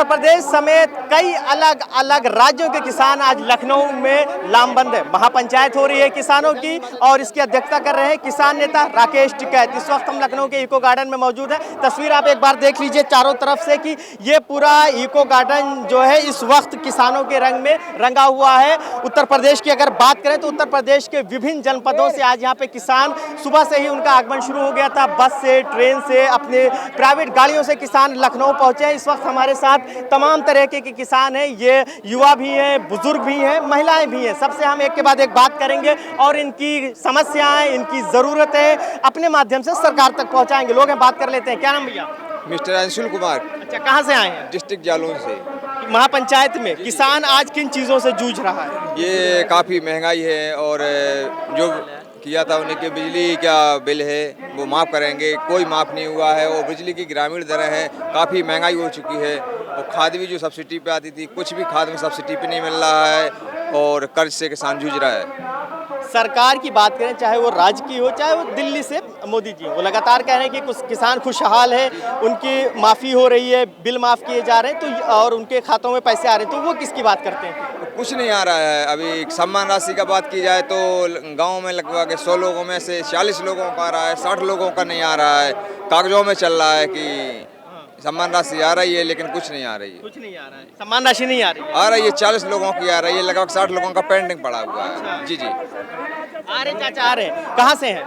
उत्तर प्रदेश समेत कई अलग अलग राज्यों के किसान आज लखनऊ में लामबंद है। महापंचायत हो रही है किसानों की और इसकी अध्यक्षता कर रहे हैं किसान नेता राकेश टिकैत। इस वक्त हम लखनऊ के इको गार्डन में मौजूद है। तस्वीर आप एक बार देख लीजिए चारों तरफ से कि ये पूरा इको गार्डन जो है इस वक्त किसानों के रंग में रंगा हुआ है। उत्तर प्रदेश की अगर बात करें तो उत्तर प्रदेश के विभिन्न जनपदों से आज यहाँ पे किसान सुबह से ही उनका आगमन शुरू हो गया था। बस से, ट्रेन से, अपने प्राइवेट गाड़ियों से किसान लखनऊ पहुंचे हैं। इस वक्त हमारे साथ तमाम तरह के किसान हैं। ये युवा भी हैं, बुजुर्ग भी हैं, महिलाएं भी हैं। सबसे हम एक के बाद एक बात करेंगे और इनकी समस्याएं, इनकी ज़रूरतें अपने माध्यम से सरकार तक पहुंचाएंगे। लोग हैं, बात कर लेते हैं। क्या नाम भैया? मिस्टर अंशुल कुमार। अच्छा, कहाँ से आए हैं? डिस्ट्रिक्ट जालौन से। महापंचायत में किसान आज किन चीज़ों से जूझ रहा है? ये काफ़ी महंगाई है और जो किया था उन्हें कि बिजली का बिल है वो माफ़ करेंगे, कोई माफ़ नहीं हुआ है। और बिजली की ग्रामीण दरें हैं, काफ़ी महंगाई हो चुकी है। और खाद भी जो सब्सिडी पे आती थी, कुछ भी खाद में सब्सिडी पे नहीं मिल रहा है और कर्ज से किसान जूझ रहा है। सरकार की बात करें, चाहे वो राज्य की हो चाहे वो दिल्ली से मोदी जी, वो लगातार कह रहे हैं कि कुछ किसान खुशहाल है, उनकी माफ़ी हो रही है, बिल माफ़ किए जा रहे हैं तो और उनके खातों में पैसे आ रहे हैं, तो वो किसकी बात करते हैं? कुछ नहीं आ रहा है। अभी सम्मान राशि का बात की जाए तो गांव में लगभग 100 लोगों में से 40 लोगों का आ रहा है, 60 लोगों का नहीं आ रहा है। कागजों में चल रहा है कि सम्मान राशि आ रही है लेकिन कुछ नहीं आ रही है। कुछ नहीं आ रहा है, सम्मान राशि नहीं आ रही है। आ रही है, 40 लोगों की आ रही है, लगभग 60 लोगों का पेंडिंग पड़ा हुआ है। जी जी, आ रहे चाचा, आ रहे हैं। कहाँ से हैं?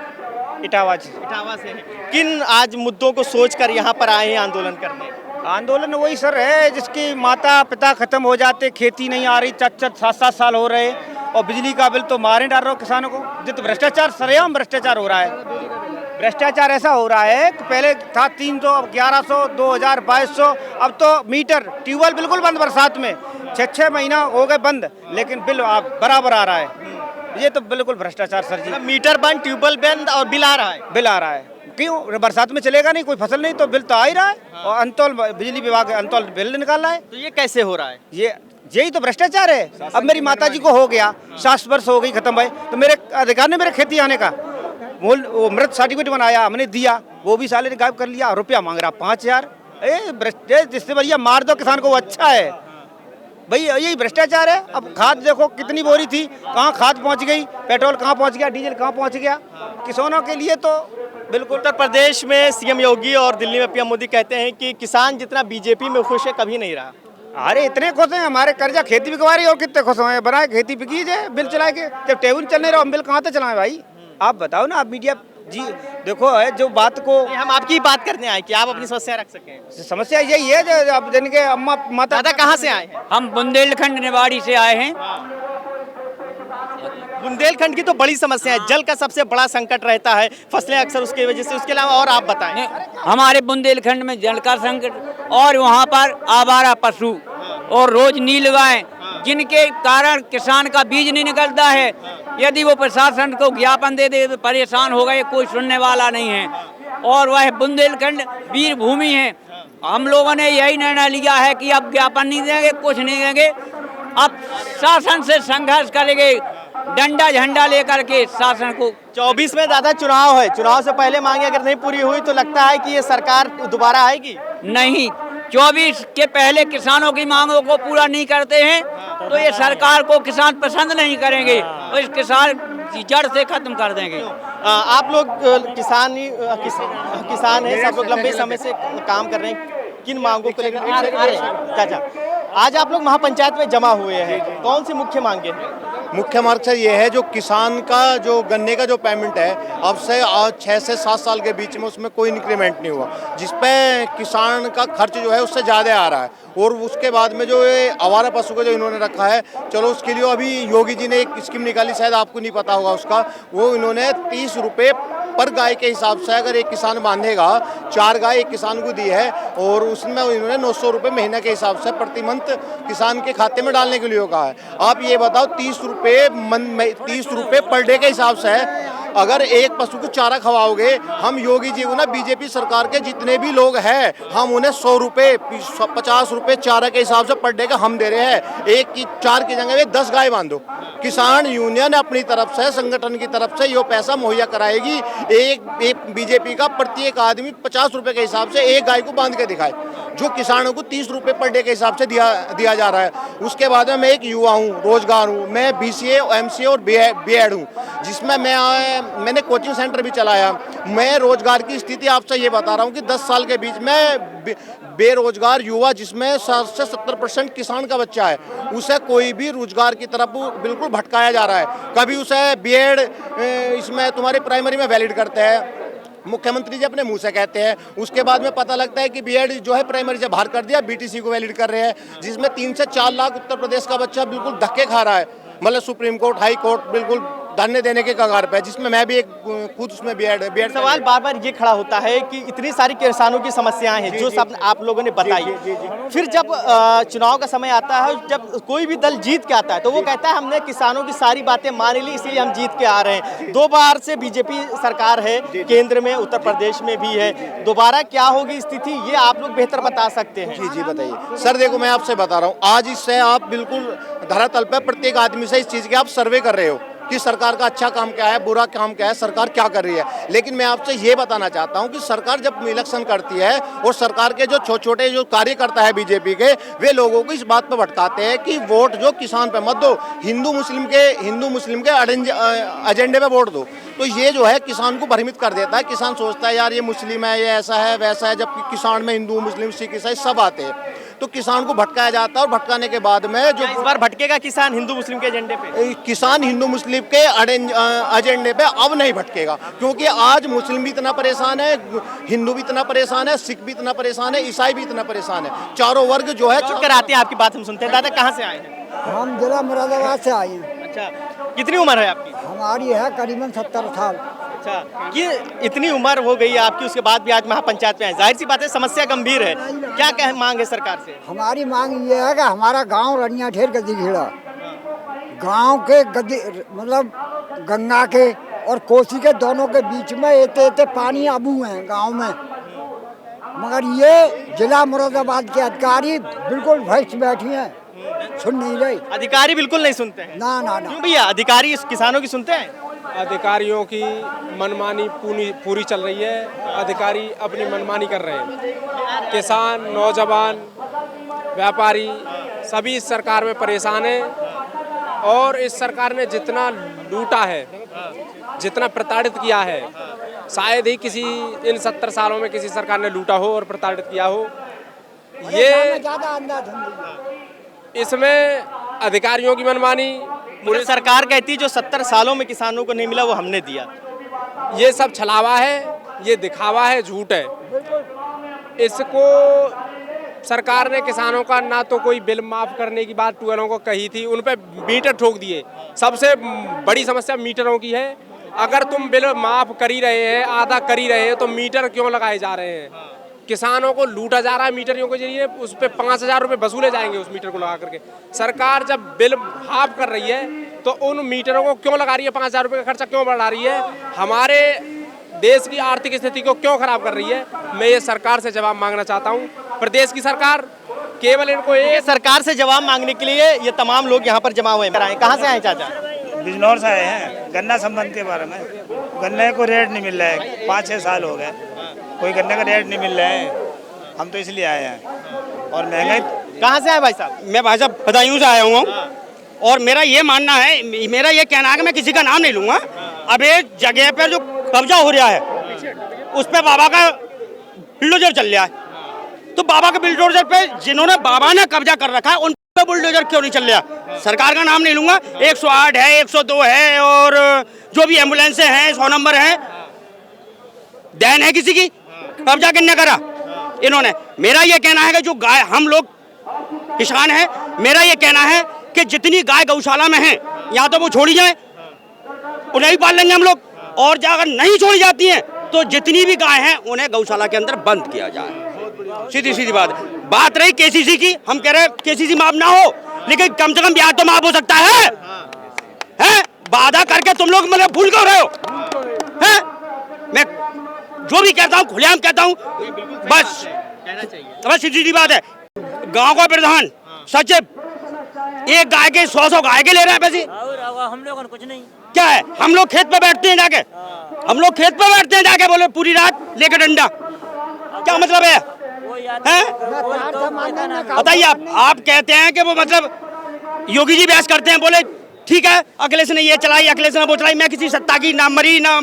इटावा से हैं। किन आज मुद्दों को सोचकर यहाँ पर आए हैं आंदोलन करने? आंदोलन वही सर है जिसकी माता पिता खत्म हो जाते, खेती नहीं आ रही, 7-7 साल हो रहे, और बिजली का बिल तो मारे डाल रहे हो किसानों को। जित भ्रष्टाचार, सरेआम भ्रष्टाचार हो रहा है। भ्रष्टाचार ऐसा हो रहा है कि पहले था 300, अब 1100, 2000, 2200, अब तो मीटर, ट्यूबवेल बिल्कुल बंद बरसात में, 6-6 महीना हो गए बंद, लेकिन बिल बराबर आ रहा है। ये तो बिल्कुल भ्रष्टाचार सर जी। मीटर बंद, ट्यूबवेल बंद और बिल आ रहा है। बिल आ रहा है, क्यों? बरसात में चलेगा नहीं, कोई फसल नहीं तो बिल तो आ ही रहा है। और अंतोल बिजली विभाग अंतोल बिल निकाल रहा है। तो ये कैसे हो रहा है? यही तो भ्रष्टाचार है। अब मेरी माताजी को हो गया, 60 वर्ष हो गई, खत्म भाई, तो मेरे अधिकार ने मेरे खेती आने का वो मृत सर्टिफिकेट बनाया, हमने दिया, वो भी साले ने गायब कर लिया। रुपया मांग रहा 5000। जिससे भैया मार दो किसान को, वो अच्छा है भैया, यही भ्रष्टाचार है। अब खाद देखो कितनी बोरी थी, कहाँ खाद पहुँच गई, पेट्रोल कहाँ पहुँच गया, डीजल कहाँ पहुँच गया। किसानों के लिए तो बिल्कुल। उत्तर प्रदेश में सीएम योगी और दिल्ली में पीएम मोदी कहते हैं कि किसान जितना बीजेपी में खुश है कभी नहीं रहा। अरे इतने खुश हैं, हमारे कर्जा खेती बिकवा रही है, और कितने खुश हैं, बनाए खेती बिकी जाए, बिल चलाए के। जब टेबल चल नहीं रहा, हम बिल कहाँ से चलाएं भाई? आप बताओ ना, आप मीडिया जी देखो है जो बात को। हम आपकी बात करने आए कि आप अपनी समस्या रख सकें। समस्या यही है जो अब जिनके अम्मा माता। दादा कहाँ से आए हैं? हम बुंदेलखंड निवाड़ी से आए हैं। बुंदेलखंड की तो बड़ी समस्या है, जल का सबसे बड़ा संकट रहता है, फसलें अक्सर उसकी वजह से। उसके अलावा और आप बताएं। हमारे बुंदेलखंड में जल का संकट और वहाँ पर आवारा पशु और रोज नील गाय, जिनके कारण किसान का बीज नहीं निकलता है। यदि वो प्रशासन को ज्ञापन दे दे तो परेशान हो गए, कोई सुनने वाला नहीं है। और वह बुंदेलखंड वीर भूमि है। हम लोगों ने यही निर्णय लिया है कि अब ज्ञापन नहीं देंगे, कुछ नहीं देंगे, अब शासन से संघर्ष करेंगे, डंडा झंडा लेकर के शासन को। 24 में दादा चुनाव है, चुनाव से पहले मांगे अगर नहीं पूरी हुई तो लगता है कि ये सरकार दोबारा आएगी? नहीं, 24 के पहले किसानों की मांगों को पूरा नहीं करते हैं तो ये सरकार को किसान पसंद नहीं करेंगे, तो इस किसान की जड़ से खत्म कर देंगे। आप लोग किसान हैं, सब लोग लंबे समय से काम कर रहे हैं, किन मांगों को लेकर? चाचा, आज आप लोग महापंचायत में जमा हुए हैं, कौन सी मुख्य मांगे हैं? मुख्य मार्ग से ये है जो किसान का जो गन्ने का जो पेमेंट है, अब से 6 से 7 साल के बीच में उसमें कोई इंक्रीमेंट नहीं हुआ, जिसपे किसान का खर्च जो है उससे ज़्यादा आ रहा है। और उसके बाद में जो ये आवारा पशु का जो इन्होंने रखा है, चलो उसके लिए अभी योगी जी ने एक स्कीम निकाली, शायद आपको नहीं पता होगा उसका, वो इन्होंने 30 रुपये पर गाय के हिसाब से अगर एक किसान बांधेगा, 4 गाय एक किसान को दी है, और उसमें इन्होंने 900 रुपये महीने के हिसाब से प्रति मंथ किसान के खाते में डालने के लिए कहा है। आप ये बताओ 30 रुपये पर डे के हिसाब से है, अगर एक पशु को चारा खवाओगे, हम योगी जी को ना बीजेपी सरकार के जितने भी लोग हैं हम उन्हें 100 रुपये 50 रुपये चारा के हिसाब से पर डे का हम दे रहे हैं। एक की 4 की जगह 10 गाय बांधो। किसान यूनियन अपनी तरफ से, संगठन की तरफ से ये पैसा मुहैया कराएगी। एक बीजेपी का प्रत्येक आदमी 50 रुपये के हिसाब से एक गाय को बांध के दिखाए, जो किसानों को 30 रुपये पर डे के हिसाब से दिया जा रहा है। उसके बाद में मैं एक युवा हूँ, रोजगार हूँ, मैं BCA, MCA और B.Ed हूँ, जिसमें मैंने कोचिंग सेंटर भी चलाया। मैं रोजगार की स्थिति आपसे ये बता रहा हूँ कि 10 साल के बीच में बेरोजगार युवा, जिसमें 60 से 70% किसान का बच्चा है, उसे कोई भी रोजगार की तरफ बिल्कुल भटकाया जा रहा है। कभी उसे B.Ed इसमें तुम्हारे प्राइमरी में वैलिड करते हैं, मुख्यमंत्री जी अपने मुंह से कहते हैं, उसके बाद में पता लगता है कि B.Ed जो है प्राइमरी से बाहर कर दिया, BTC को वैलिड कर रहे हैं, जिसमें 3 से 4 लाख उत्तर प्रदेश का बच्चा बिल्कुल धक्के खा रहा है। मतलब सुप्रीम कोर्ट, हाई कोर्ट बिल्कुल धरने देने के कगार पे, जिसमें मैं भी एक खुद उसमें B.Ed सवाल बार बार ये खड़ा होता है कि इतनी सारी किसानों की समस्याएं हैं जो सब आप लोगों ने बताई। फिर जब चुनाव का समय आता है, जब कोई भी दल जीत के आता है तो वो कहता है हमने किसानों की सारी बातें मान ली, इसीलिए हम जीत के आ रहे हैं। 2 बार से बीजेपी सरकार है, केंद्र में, उत्तर प्रदेश में भी है। दोबारा क्या होगी स्थिति, ये आप लोग बेहतर बता सकते हैं। जी बताइए सर। देखो मैं आपसे बता रहा हूँ, आज इससे आप बिल्कुल धरातल पे प्रत्येक आदमी से इस चीज़ के आप सर्वे कर रहे हो कि सरकार का अच्छा काम क्या है, बुरा काम क्या है, सरकार क्या कर रही है। लेकिन मैं आपसे ये बताना चाहता हूं कि सरकार जब इलेक्शन करती है और सरकार के जो छोटे जो कार्यकर्ता है बीजेपी के, वे लोगों को इस बात पर भटकाते हैं कि वोट जो किसान पे मत दो, हिंदू मुस्लिम के एजेंडे पे वोट दो। तो ये जो है किसान को भ्रमित कर देता है। किसान सोचता है यार ये मुस्लिम है, ये ऐसा है वैसा है, जबकि किसान में हिंदू, मुस्लिम, सिख, ईसाई सब आते हैं। तो किसान को भटकाया जाता है और भटकाने के बाद में जो इस बार भटकेगा किसान हिंदू मुस्लिम के एजेंडे पे, किसान हिंदू मुस्लिम के एजेंडे पे अब नहीं भटकेगा, क्योंकि आज मुस्लिम भी इतना परेशान है, हिंदू भी इतना परेशान है, सिख भी इतना परेशान है, ईसाई भी इतना परेशान है। चारों वर्ग जो है कर आते हैं। आपकी बात हम सुनते हैं। दादा कहाँ से आए हैं? हम जिला मुरादाबाद से आए हैं। अच्छा, कितनी उम्र है आपकी? हमारी है करीबन 70 साल। अच्छा, ये इतनी उम्र हो गई है आपकी, उसके बाद भी आज महापंचायत में आए। जाहिर सी बात है समस्या गंभीर है। क्या कह मांग है सरकार से? हमारी मांग ये है कि हमारा गांव रनिया ठेर गद्दी घेड़ा, गांव के गद्दी मतलब गंगा के और कोसी के दोनों के बीच में एते पानी आबू हैं गांव में, मगर ये जिला मुरादाबाद के अधिकारी बिल्कुल भैंस बैठी हैं, सुन नहीं रहे। अधिकारी बिल्कुल नहीं सुनते हैं? ना ना ना। क्यों भैया, अधिकारी किसानों की सुनते हैं? अधिकारियों की मनमानी पूरी चल रही है। अधिकारी अपनी मनमानी कर रहे हैं। किसान, नौजवान, व्यापारी सभी इस सरकार में परेशान हैं और इस सरकार ने जितना लूटा है, जितना प्रताड़ित किया है, शायद ही किसी इन 70 सालों में किसी सरकार ने लूटा हो और प्रताड़ित किया हो। ये इसमें अधिकारियों की मनमानी, पूरी सरकार कहती जो 70 सालों में किसानों को नहीं मिला वो हमने दिया। ये सब छलावा है, ये दिखावा है, झूठ है। इसको सरकार ने किसानों का ना तो कोई बिल माफ करने की बात ट्यूबवेलों को कही थी, उन पे मीटर ठोक दिए। सबसे बड़ी समस्या मीटरों की है। अगर तुम बिल माफ कर ही रहे हैं, आधा कर ही रहे हैं, तो मीटर क्यों लगाए जा रहे हैं? किसानों को लूटा जा रहा है मीटरों के जरिए, उस पर 5000 रुपये वसूले जाएंगे उस मीटर को लगा करके। सरकार जब बिल हाफ कर रही है तो उन मीटरों को क्यों लगा रही है? 5000 रुपये का खर्चा क्यों बढ़ा रही है? हमारे देश की आर्थिक स्थिति को क्यों खराब कर रही है? मैं ये सरकार से जवाब मांगना चाहता हूँ। प्रदेश की सरकार केवल इनको सरकार से जवाब मांगने के लिए ये तमाम लोग यहाँ पर जमा हुए हैं। कहाँ से आए चाचा? बिजनौर से आए हैं। गन्ना संबंध के बारे में, गन्ने को रेट नहीं मिल रहा है, 5-6 साल हो गए, कोई गन्ने का रेट नहीं मिल रहा है। हम तो इसलिए आए हैं। और महंगाई। कहाँ से आए भाई साहब? मैं भाई साहब बदायूं से आया हूँ और मेरा ये मानना है, मेरा ये कहना है कि मैं किसी का नाम नहीं लूँगा। अब ये जगह पर जो कब्जा हो रहा है उस पर बाबा का बुलडोजर चल रहा है, तो बाबा के बुलडोजर पे जिन्होंने बाबा ने कब्जा कर रखा है उन पे बुलडोजर क्यों नहीं चल रहा? सरकार का नाम नहीं लूँगा। 108 है, 102 है और जो भी एम्बुलेंसें हैं, 100 नंबर है, दैन है किसी की? कब्जा किसने करा? इन्होंने। मेरा ये कहना है कि जो गाय, हम लोग किसान हैं, मेरा ये कहना है कि जितनी गाय गौशाला में हैं या तो वो छोड़ी जाए, उन्हें ही पाल लेंगे हम लोग, और अगर नहीं छोड़ी जाती हैं तो जितनी भी गाय हैं उन्हें गौशाला के अंदर बंद किया जाए। सीधी सीधी बात रही केसीसी की, हम कह रहे हैं केसीसी माफ ना हो लेकिन कम से कम ब्याज तो माफ हो सकता है? वादा करके तुम लोग मतलब भूल क्यों रहे हो? जो भी कहता हूँ खुलेआम कहता हूँ, बस बस सीधी बात है। गांव का प्रधान सचिव एक गाय के 100 गाय के ले रहे हैं पैसे, हम लोगों को कुछ नहीं। क्या है? हम लोग खेत पे बैठते हैं जाके, हम लोग खेत पे बैठते हैं जाके, बोले पूरी रात लेकर डंडा, क्या मतलब है? बताइए आप कहते हैं कि वो मतलब योगी जी बहस करते हैं, बोले ठीक है अखिलेश ने ये चलाई, अखिलेश ने वो चलाई, मैं किसी सत्ता की ना मरी ना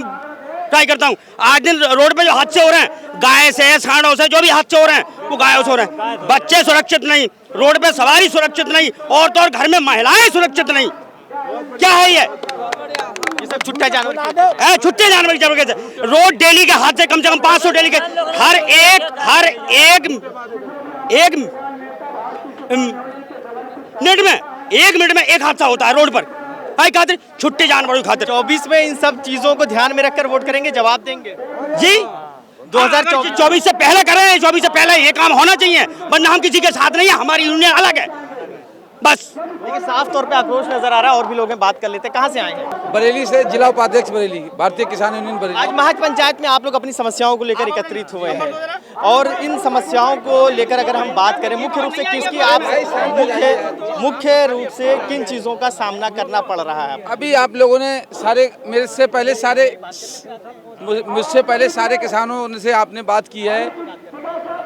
ट्राई करता हूँ। आज दिन रोड पे जो हादसे हो रहे हैं, गाय से सांडों से जो भी हादसे हो रहे हैं वो गायों से हो रहे हैं। बच्चे सुरक्षित नहीं, रोड पे सवारी सुरक्षित नहीं, औरत और घर में महिलाएं सुरक्षित नहीं। क्या है ये सब छुट्टे जानवर है? छुट्टे जानवर की जरूरत है। रोड डेली के हादसे कम से कम 500 डेली के, हर एक मिनट में एक हादसा होता है रोड पर। खातिर छुट्टे जानवरों की खातिर 24 में इन सब चीजों को ध्यान में रखकर वोट करेंगे, जवाब देंगे जी। 2024 से पहले करें, 24 से पहले ये काम होना चाहिए, वरना हम किसी के साथ नहीं है, हमारी यूनियन अलग है बस। देखिए साफ तौर पे आक्रोश नजर आ रहा है, और भी लोग हैं, बात कर लेते हैं। कहाँ से आए हैं? बरेली से, जिला उपाध्यक्ष बरेली, भारतीय किसान यूनियन बरेली। आज महाज पंचायत में आप लोग अपनी समस्याओं को लेकर एकत्रित हुए हैं, और इन समस्याओं को लेकर अगर हम बात करें, मुख्य रूप से किसकी आप मुख्य रूप से किन चीज़ों का सामना करना पड़ रहा है? अभी आप लोगों ने सारे मुझसे पहले सारे किसानों से आपने बात की है,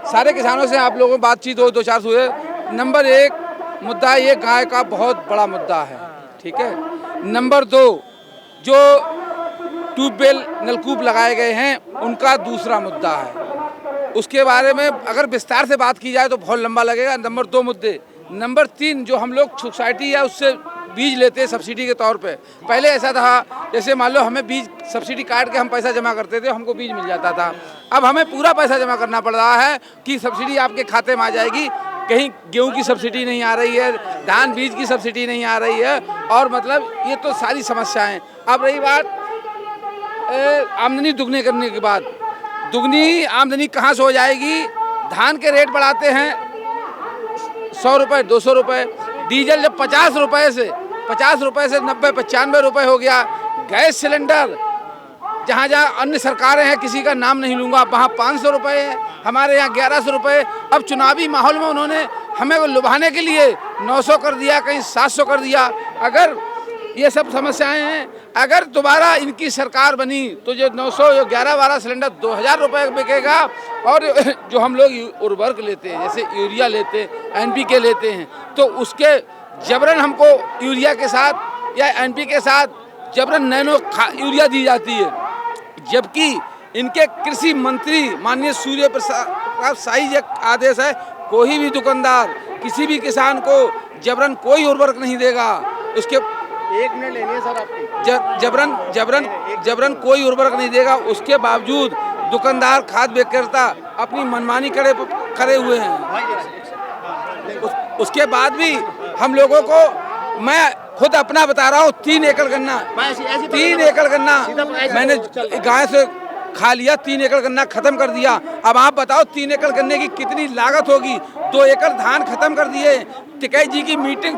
सारे किसानों से आप लोगों की बातचीत हो, 2-4 हुए। नंबर 1 मुद्दा ये गाय का बहुत बड़ा मुद्दा है, ठीक है। नंबर 2 जो ट्यूबवेल नलकूप लगाए गए हैं उनका दूसरा मुद्दा है, उसके बारे में अगर विस्तार से बात की जाए तो बहुत लंबा लगेगा। नंबर 2 मुद्दे। नंबर 3 जो हम लोग सोसाइटी है उससे बीज लेते हैं सब्सिडी के तौर पे। पहले ऐसा था जैसे मान लो हमें बीज सब्सिडी काट के हम पैसा जमा करते थे, हमको बीज मिल जाता था। अब हमें पूरा पैसा जमा करना पड़ रहा है कि सब्सिडी आपके खाते में आ जाएगी। कहीं गेहूं की सब्सिडी नहीं आ रही है, धान बीज की सब्सिडी नहीं आ रही है, और मतलब ये तो सारी समस्याएं। अब रही बात आमदनी दुगनी करने के बाद, दुगनी आमदनी कहाँ से हो जाएगी? धान के रेट बढ़ाते हैं 100 रुपये 200 रुपये, डीजल जब 50 रुपये से 90-95 रुपये हो गया, गैस सिलेंडर जहाँ जहाँ अन्य सरकारें हैं, किसी का नाम नहीं लूँगा, वहाँ 500 रुपये है, हमारे यहाँ 1100 रुपये। अब चुनावी माहौल में उन्होंने हमें लुभाने के लिए 900 कर दिया, कहीं 700 कर दिया। अगर ये सब समस्याएं हैं, अगर दोबारा इनकी सरकार बनी तो जो 900 जो 11-12 सिलेंडर 2000 रुपये बिकेगा, और जो हम लोग उर्वरक लेते हैं जैसे यूरिया लेते हैं, NPK लेते हैं, तो उसके जबरन हमको यूरिया के साथ या NPK के साथ जबरन नैनो यूरिया दी जाती है, जबकि इनके कृषि मंत्री माननीय सूर्य प्रसाद शाही जी का आदेश है, कोई भी दुकानदार किसी भी किसान को जबरन कोई उर्वरक नहीं देगा। उसके 1 मिनट लेनी है सर आपकी। जबरन कोई उर्वरक नहीं देगा। उसके बावजूद दुकानदार खाद विक्रेता अपनी मनमानी करे हुए हैं। उसके बाद भी हम लोगों को, मैं खुद अपना बता रहा हूँ, 3 एकड़ गन्ना मैंने गाय से खा लिया, 3 एकड़ गन्ना खत्म कर दिया। अब आप बताओ 3 एकड़ गन्ने की कितनी लागत होगी? 2 एकड़ धान खत्म कर दिए। टिकैत जी की मीटिंग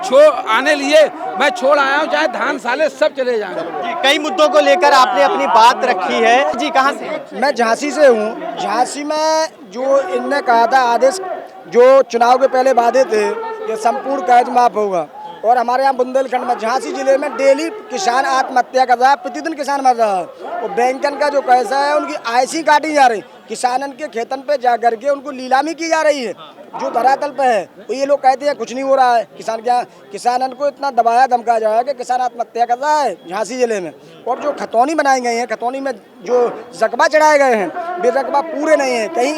आने लिए मैं छोड़ आया हूँ, चाहे धान साले सब चले जाएं। कई मुद्दों को लेकर आपने अपनी बात रखी है जी। कहाँ से? मैं झांसी से हूँ। झांसी में जो इनने कहा था आदेश, जो चुनाव के पहले वादे थे कि संपूर्ण कर्ज माफ होगा, और हमारे यहाँ बुंदेलखंड में झांसी जिले में डेली किसान आत्महत्या कर रहा है, प्रतिदिन किसान मर रहा है। और बैंकन का जो पैसा है उनकी आयसी काटी जा रही, किसानन के खेतन पे जा करके उनको नीलामी की जा रही है जो धरातल पे है। तो ये लोग कहते हैं कुछ नहीं हो रहा है, किसानन को इतना दबाया धमकाया जा रहा है कि किसान आत्महत्या कर रहा है झांसी जिले में। और जो खतौनी बनाई गई है, खतौनी में जो रकबा चढ़ाए गए हैं वे रकबा पूरे नहीं है, कहीं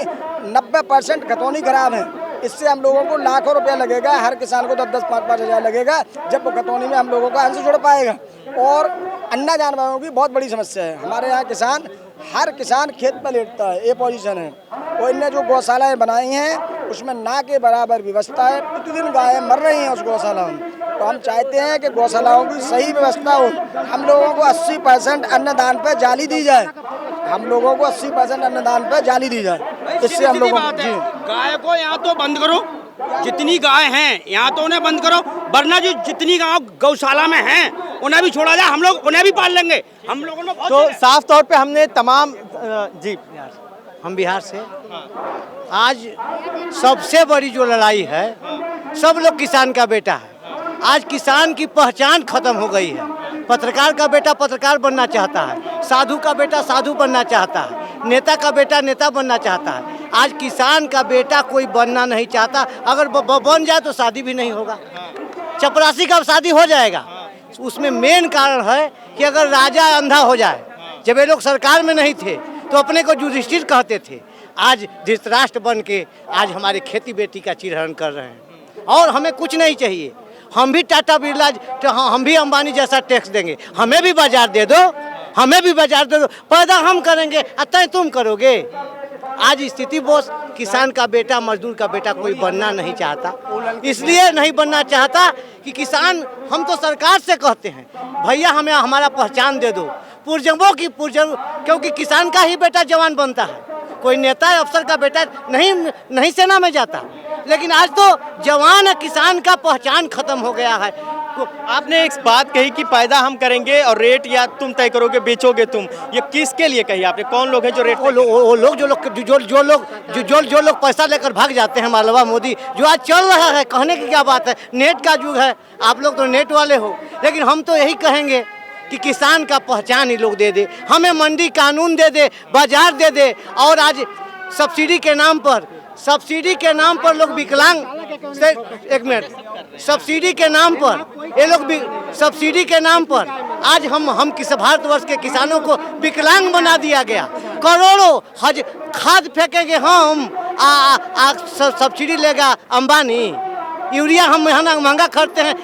90% खतौनी खराब है। इससे हम लोगों को लाखों रुपया लगेगा, हर किसान को 10-10, 5-5 हज़ार लगेगा, जब वो खतौनी में हम लोगों का अंश जुड़ पाएगा। और अन्ना जानवरों की बहुत बड़ी समस्या है। हमारे यहाँ हर किसान खेत पर लेटता है, ये पोजीशन है। और इनने जो गौशालाएं बनाई हैं उसमें ना के बराबर व्यवस्था है, प्रतिदिन गायें मर रही हैं उस गौशाला में। तो हम चाहते हैं कि गौशालाओं की सही व्यवस्था हो। हम लोगों को 80% अन्नदान पर जाली दी जाए, हम लोगों को 80% अन्नदान पर जाली दी जाए। इससे हम लोगों को गाय को यहाँ तो बंद करो, जितनी गाय हैं यहाँ तो उन्हें बंद करो, वरना जो जितनी गाँव गौशाला में हैं उन्हें भी छोड़ा जाए, हम लोग उन्हें भी पाल लेंगे। हम लोगों ने तो साफ तौर पे हमने तमाम जी हम बिहार से। आज सबसे बड़ी जो लड़ाई है, सब लोग किसान का बेटा है। आज किसान की पहचान खत्म हो गई है। पत्रकार का बेटा पत्रकार बनना चाहता है, साधु का बेटा साधु बनना चाहता है, नेता का बेटा नेता बनना चाहता है। आज किसान का बेटा कोई बनना नहीं चाहता। अगर बन जाए तो शादी भी नहीं होगा, चपरासी का शादी हो जाएगा। उसमें मेन कारण है कि अगर राजा अंधा हो जाए, जब ये लोग सरकार में नहीं थे तो अपने को युधिष्ठिर कहते थे, आज धृतराष्ट्र बन के आज हमारे खेती बेटी का चिरहरण कर रहे हैं। और हमें कुछ नहीं चाहिए, हम भी टाटा बिरला, हम भी अंबानी जैसा टैक्स देंगे, हमें भी बाजार दे दो, हमें भी बाजार दे दो, पैदा हम करेंगे, अतः तुम करोगे। आज स्थिति बोस किसान का बेटा मजदूर का बेटा कोई बनना नहीं चाहता। इसलिए नहीं बनना चाहता कि किसान, हम तो सरकार से कहते हैं भैया हमें हमारा पहचान दे दो, पुरजों की पुरजों, क्योंकि किसान का ही बेटा जवान बनता है। कोई नेता अफसर का बेटा नहीं सेना में जाता। लेकिन आज तो जवान किसान का पहचान खत्म हो गया है। आपने एक बात कही कि पैदा हम करेंगे और रेट या तुम तय करोगे, बेचोगे तुम, ये किसके लिए कही आपने? कौन लोग हैं जो रेट? वो लोग जो लोग पैसा लेकर भाग जाते हैं, मालवा मोदी जो आज चल रहा है। कहने की क्या बात है, नेट का युग है, आप लोग तो नेट वाले हो। लेकिन हम तो यही कहेंगे कि किसान का पहचान ही लोग दे दे, हमें मंडी कानून दे दे, बाजार दे दे। और आज सब्सिडी के नाम पर लोग विकलांग, एक मिनट, सब्सिडी के नाम पर ये लोग भी, सब्सिडी के नाम पर आज हम किस भारतवर्ष के किसानों को विकलांग बना दिया गया। करोड़ों खाद फेंकेंगे हम, सब्सिडी लेगा अंबानी। यूरिया हम महंगा खरीदते हैं,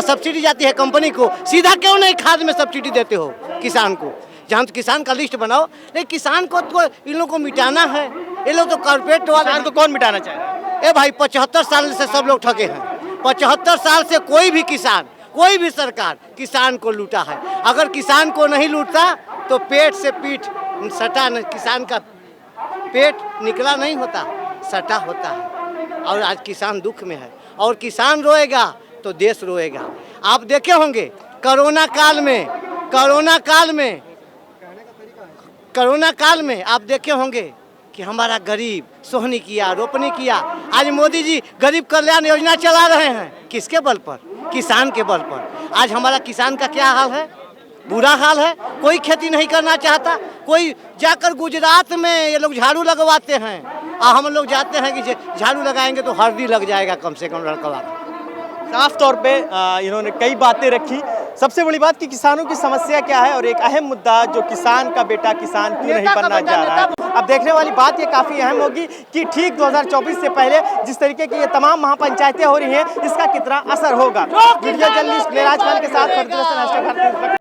सब्सिडी जाती है कंपनी को। सीधा क्यों नहीं खाद में सब्सिडी देते हो किसान को? जहाँ तो किसान का लिस्ट बनाओ, लेकिन किसान को तो इन लोगों को मिटाना है। ये लोग तो कॉर्पोरेट वाले को कौन मिटाना चाह रहा है? ए भाई 75 साल से सब लोग ठगे हैं। 75 साल से कोई भी किसान, कोई भी सरकार किसान को लूटा है। अगर किसान को नहीं लूटता तो पेट से पीठ सटा, किसान का पेट निकला नहीं होता, सटा होता है। और आज किसान दुख में है, और किसान रोएगा तो देश रोएगा। आप देखे होंगे कोरोना काल में आप देखे होंगे कि हमारा गरीब सोहनी किया, रोपनी किया। आज मोदी जी गरीब कल्याण योजना चला रहे हैं, किसके बल पर? किसान के बल पर। आज हमारा किसान का क्या हाल है? बुरा हाल है। कोई खेती नहीं करना चाहता। कोई जाकर गुजरात में ये लोग झाड़ू लगवाते हैं, और हम लोग जाते हैं कि झाड़ू लगाएंगे तो हल्दी लग जाएगा कम से कम लड़का। साफ तौर पे इन्होंने कई बातें रखी। सबसे बड़ी बात कि किसानों की समस्या क्या है, और एक अहम मुद्दा जो किसान का बेटा किसान क्यों नहीं बनना चाह रहा है। अब देखने वाली बात ये काफ़ी अहम होगी कि ठीक 2024 से पहले जिस तरीके की ये तमाम महापंचायतें हो रही हैं, इसका कितना असर होगा। वीडियो जर्नलिस्ट मेराज खान के साथ फरदुल हसन,